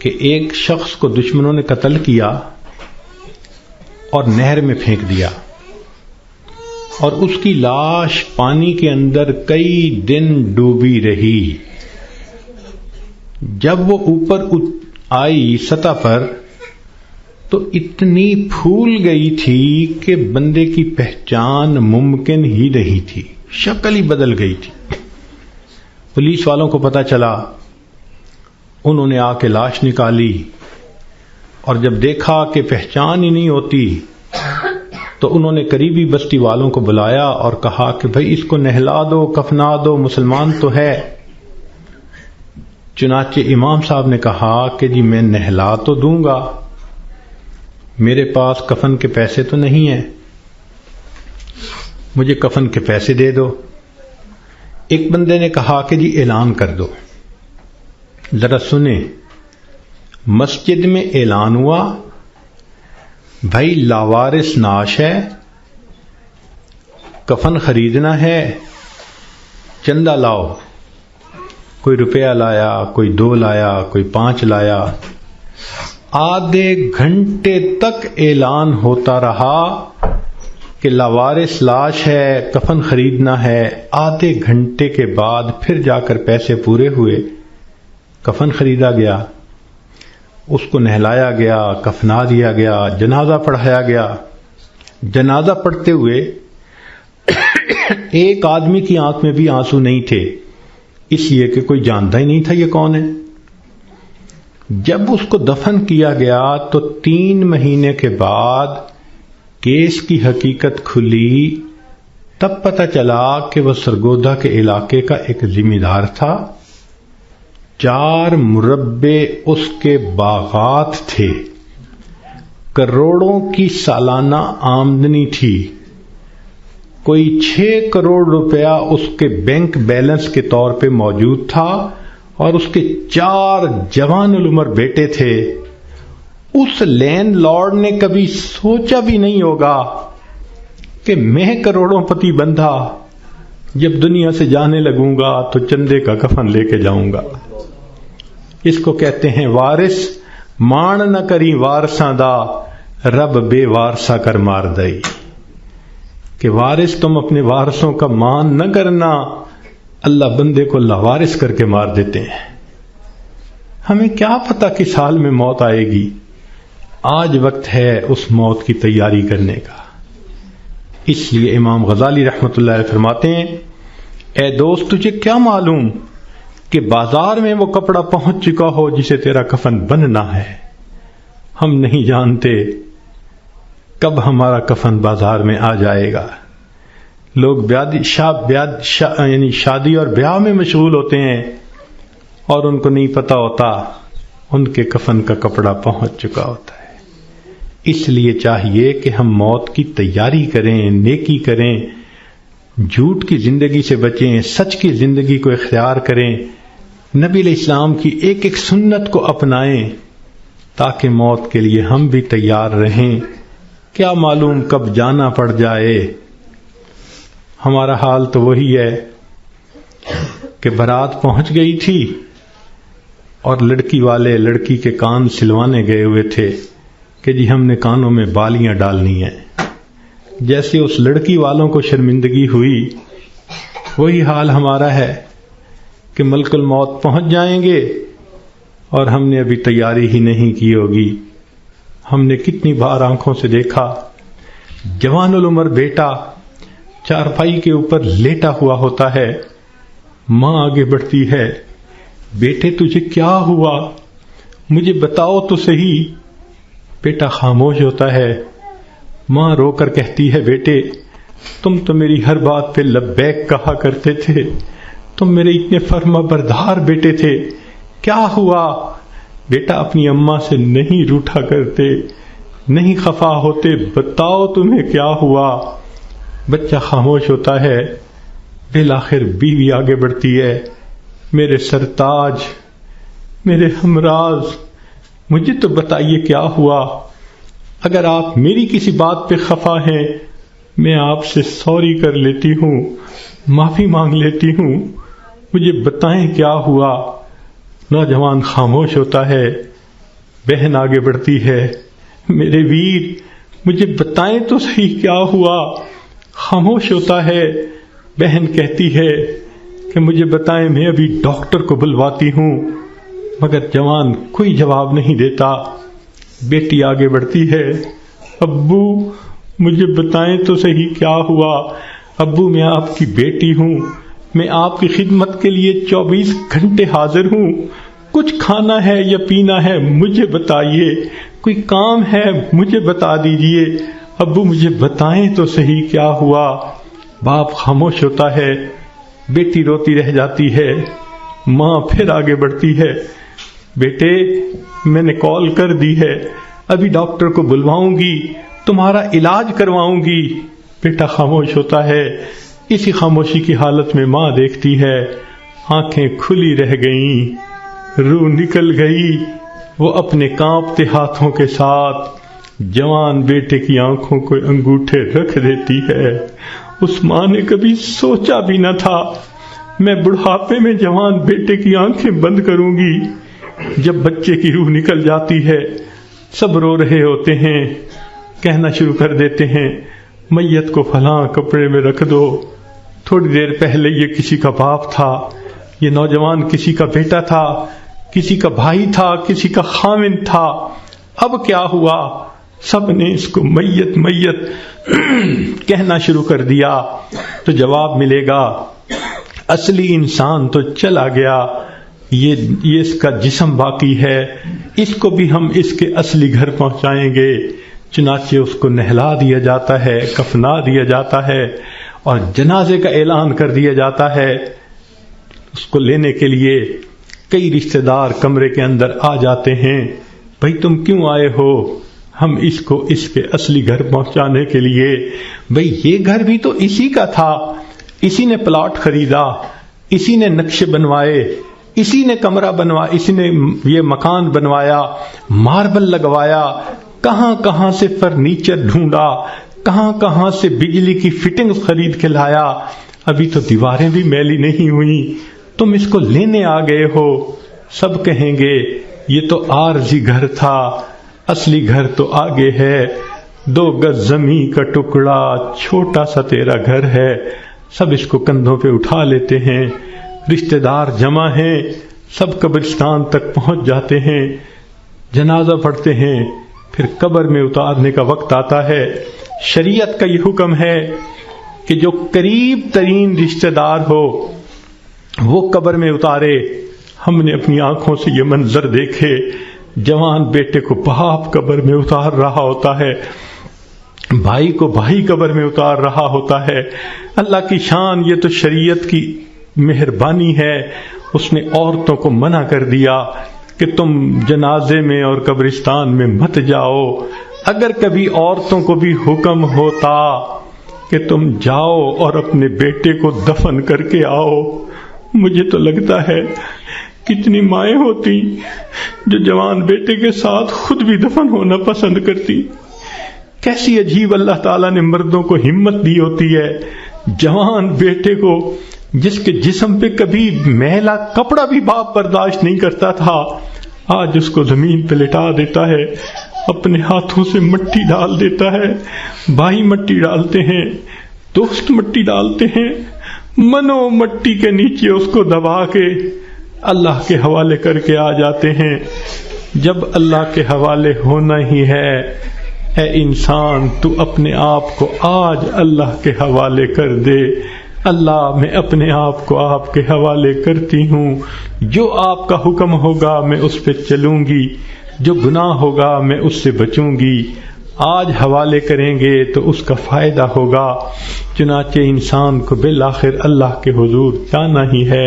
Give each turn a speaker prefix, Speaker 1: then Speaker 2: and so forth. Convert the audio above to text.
Speaker 1: کہ ایک شخص کو دشمنوں نے قتل کیا اور نہر میں پھینک دیا، اور اس کی لاش پانی کے اندر کئی دن ڈوبی رہی۔ جب وہ اوپر آئی سطح پر تو اتنی پھول گئی تھی کہ بندے کی پہچان ممکن ہی نہیں تھی، شکل ہی بدل گئی تھی۔ پولیس والوں کو پتہ چلا، انہوں نے آ کے لاش نکالی، اور جب دیکھا کہ پہچان ہی نہیں ہوتی تو انہوں نے قریبی بستی والوں کو بلایا اور کہا کہ بھئی اس کو نہلا دو، کفنا دو، مسلمان تو ہے۔ چنانچہ امام صاحب نے کہا کہ جی میں نہلا تو دوں گا، میرے پاس کفن کے پیسے تو نہیں ہیں، مجھے کفن کے پیسے دے دو۔ ایک بندے نے کہا کہ جی اعلان کر دو۔ ذرا سنیں، مسجد میں اعلان ہوا، بھائی لاوارث نعش ہے، کفن خریدنا ہے، چندہ لاؤ۔ کوئی روپیہ لایا، کوئی 2 لایا، کوئی 5 لایا۔ آدھے گھنٹے تک اعلان ہوتا رہا کہ لاوارث لاش ہے، کفن خریدنا ہے۔ آدھے گھنٹے کے بعد پھر جا کر پیسے پورے ہوئے، کفن خریدا گیا، اس کو نہلایا گیا، کفنا دیا گیا، جنازہ پڑھایا گیا۔ جنازہ پڑھتے ہوئے ایک آدمی کی آنکھ میں بھی آنسو نہیں تھے، اس لیے کہ کوئی جانتا ہی نہیں تھا یہ کون ہے۔ جب اس کو دفن کیا گیا تو 3 مہینے کے بعد کیس کی حقیقت کھلی، تب پتہ چلا کہ وہ سرگودا کے علاقے کا ایک ذمہ دار تھا۔ 4 مربع اس کے باغات تھے، کروڑوں کی سالانہ آمدنی تھی، کوئی 6 کروڑ روپیہ اس کے بینک بیلنس کے طور پہ موجود تھا، اور اس کے 4 جوان العمر بیٹے تھے۔ اس لینڈ لارڈ نے کبھی سوچا بھی نہیں ہوگا کہ میں کروڑوں پتی بندھا، جب دنیا سے جانے لگوں گا تو چندے کا کفن لے کے جاؤں گا۔ اس کو کہتے ہیں وارث مان نہ کری وارثاں دا، رب بے وارثا کر مار دئی۔ کہ وارث تم اپنے وارثوں کا مان نہ کرنا، اللہ بندے کو لاوارث کر کے مار دیتے ہیں۔ ہمیں کیا پتا کس حال میں موت آئے گی، آج وقت ہے اس موت کی تیاری کرنے کا۔ اس لیے امام غزالی رحمۃ اللہ علیہ فرماتے ہیں، اے دوست تجھے کیا معلوم کہ بازار میں وہ کپڑا پہنچ چکا ہو جسے تیرا کفن بننا ہے۔ ہم نہیں جانتے کب ہمارا کفن بازار میں آ جائے گا۔ لوگ یعنی شادی اور بیاہ میں مشغول ہوتے ہیں اور ان کو نہیں پتا ہوتا ان کے کفن کا کپڑا پہنچ چکا ہوتا ہے۔ اس لیے چاہیے کہ ہم موت کی تیاری کریں، نیکی کریں، جھوٹ کی زندگی سے بچیں، سچ کی زندگی کو اختیار کریں، نبی علیہ السلام کی ایک ایک سنت کو اپنائیں تاکہ موت کے لیے ہم بھی تیار رہیں۔ کیا معلوم کب جانا پڑ جائے۔ ہمارا حال تو وہی ہے کہ بارات پہنچ گئی تھی اور لڑکی والے لڑکی کے کان سلوانے گئے ہوئے تھے کہ جی ہم نے کانوں میں بالیاں ڈالنی ہیں۔ جیسے اس لڑکی والوں کو شرمندگی ہوئی، وہی حال ہمارا ہے کہ ملک الموت پہنچ جائیں گے اور ہم نے ابھی تیاری ہی نہیں کی ہوگی۔ ہم نے کتنی بار آنکھوں سے دیکھا جوان العمر بیٹا چارپائی کے اوپر لیٹا ہوا ہوتا ہے، ماں آگے بڑھتی ہے، بیٹے تجھے کیا ہوا، مجھے بتاؤ تو صحیح۔ بیٹا خاموش ہوتا ہے، ماں رو کر کہتی ہے بیٹے تم تو میری ہر بات پہ لبیک کہا کرتے تھے، تم میرے اتنے فرما بردار بیٹے تھے، کیا ہوا؟ بیٹا اپنی اماں سے نہیں روٹھا کرتے، نہیں خفا ہوتے، بتاؤ تمہیں کیا ہوا۔ بچہ خاموش ہوتا ہے، بالآخر بیوی آگے بڑھتی ہے، میرے سرتاج، میرے ہمراز، مجھے تو بتائیے کیا ہوا۔ اگر آپ میری کسی بات پہ خفا ہیں میں آپ سے سوری کر لیتی ہوں، معافی مانگ لیتی ہوں، مجھے بتائیں کیا ہوا۔ نوجوان خاموش ہوتا ہے، بہن آگے بڑھتی ہے، میرے ویر مجھے بتائیں تو صحیح کیا ہوا؟ خاموش ہوتا ہے۔ بہن کہتی ہے کہ مجھے بتائیں، میں ابھی ڈاکٹر کو بلواتی ہوں، مگر جوان کوئی جواب نہیں دیتا۔ بیٹی آگے بڑھتی ہے، ابو مجھے بتائیں تو صحیح کیا ہوا؟ ابو میں آپ کی بیٹی ہوں، میں آپ کی خدمت کے لیے 24 گھنٹے حاضر ہوں، کچھ کھانا ہے یا پینا ہے مجھے بتائیے، کوئی کام ہے مجھے بتا دیجئے، ابو مجھے بتائیں تو صحیح کیا ہوا؟ باپ خاموش ہوتا ہے، بیٹی روتی رہ جاتی ہے۔ ماں پھر آگے بڑھتی ہے، بیٹے میں نے کال کر دی ہے، ابھی ڈاکٹر کو بلواؤں گی، تمہارا علاج کرواؤں گی۔ بیٹا خاموش ہوتا ہے۔ اسی خاموشی کی حالت میں ماں دیکھتی ہے، آنکھیں کھلی رہ گئیں، روح نکل گئی۔ وہ اپنے کانپتے ہاتھوں کے ساتھ جوان بیٹے کی آنکھوں کو انگوٹھے رکھ دیتی ہے۔ اس ماں نے کبھی سوچا بھی نہ تھا میں بڑھاپے میں جوان بیٹے کی آنکھیں بند کروں گی۔ جب بچے کی روح نکل جاتی ہے، سب رو رہے ہوتے ہیں، کہنا شروع کر دیتے ہیں، میت کو فلاں کپڑے میں رکھ دو، تھوڑی دیر پہلے یہ کسی کا باپ تھا، یہ نوجوان کسی کا بیٹا تھا، کسی کا بھائی تھا، کسی کا خاوند تھا، اب کیا ہوا؟ سب نے اس کو میت میت کہنا شروع کر دیا۔ تو جواب ملے گا، اصلی انسان تو چلا گیا، یہ اس کا جسم باقی ہے، اس کو بھی ہم اس کے اصلی گھر پہنچائیں گے۔ چنانچہ اس کو نہلا دیا جاتا ہے، کفنا دیا جاتا ہے اور جنازے کا اعلان کر دیا جاتا ہے۔ اس کو لینے کے لیے کئی رشتہ دار کمرے کے اندر آ جاتے ہیں، بھئی تم کیوں آئے ہو؟ ہم اس کو اس کے اصلی گھر پہنچانے کے لیے۔ بھئی یہ گھر بھی تو اسی کا تھا، اسی نے پلاٹ خریدا، اسی نے نقشے بنوائے، اسی نے کمرہ بنوایا، اسی نے یہ مکان بنوایا، ماربل لگوایا، کہاں کہاں سے فرنیچر ڈھونڈا، کہاں کہاں سے بجلی کی فٹنگ خرید کے لایا، ابھی تو دیواریں بھی میلی نہیں ہوئی، تم اس کو لینے آ گئے ہو۔ سب کہیں گے یہ تو عارضی گھر تھا، اصلی گھر تو آگے ہے، 2 گز زمین کا ٹکڑا، چھوٹا سا تیرا گھر ہے۔ سب اس کو کندھوں پہ اٹھا لیتے ہیں، رشتہ دار جمع ہیں، سب قبرستان تک پہنچ جاتے ہیں، جنازہ پڑھتے ہیں، پھر قبر میں اتارنے کا وقت آتا ہے۔ شریعت کا یہ حکم ہے کہ جو قریب ترین رشتہ دار ہو وہ قبر میں اتارے۔ ہم نے اپنی آنکھوں سے یہ منظر دیکھے، جوان بیٹے کو باپ قبر میں اتار رہا ہوتا ہے، بھائی کو بھائی قبر میں اتار رہا ہوتا ہے۔ اللہ کی شان، یہ تو شریعت کی مہربانی ہے، اس نے عورتوں کو منع کر دیا کہ تم جنازے میں اور قبرستان میں مت جاؤ۔ اگر کبھی عورتوں کو بھی حکم ہوتا کہ تم جاؤ اور اپنے بیٹے کو دفن کر کے آؤ، مجھے تو لگتا ہے کتنی مائیں ہوتی جو جوان بیٹے کے ساتھ خود بھی دفن ہونا پسند کرتی۔ کیسی عجیب اللہ تعالیٰ نے مردوں کو ہمت دی ہوتی ہے۔ جوان بیٹے کو، جس کے جسم پہ کبھی میلا کپڑا بھی باپ برداشت نہیں کرتا تھا، آج اس کو زمین پہ لٹا دیتا ہے، اپنے ہاتھوں سے مٹی ڈال دیتا ہے، بھائی مٹی ڈالتے ہیں، دوست مٹی ڈالتے ہیں، منو مٹی کے نیچے اس کو دبا کے اللہ کے حوالے کر کے آ جاتے ہیں۔ جب اللہ کے حوالے ہونا ہی ہے، اے انسان تو اپنے آپ کو آج اللہ کے حوالے کر دے۔ اللہ میں اپنے آپ کو آپ کے حوالے کرتی ہوں، جو آپ کا حکم ہوگا میں اس پہ چلوں گی، جو گناہ ہوگا میں اس سے بچوں گی۔ آج حوالے کریں گے تو اس کا فائدہ ہوگا۔ چنانچہ انسان کو بالآخر اللہ کے حضور جانا ہی ہے۔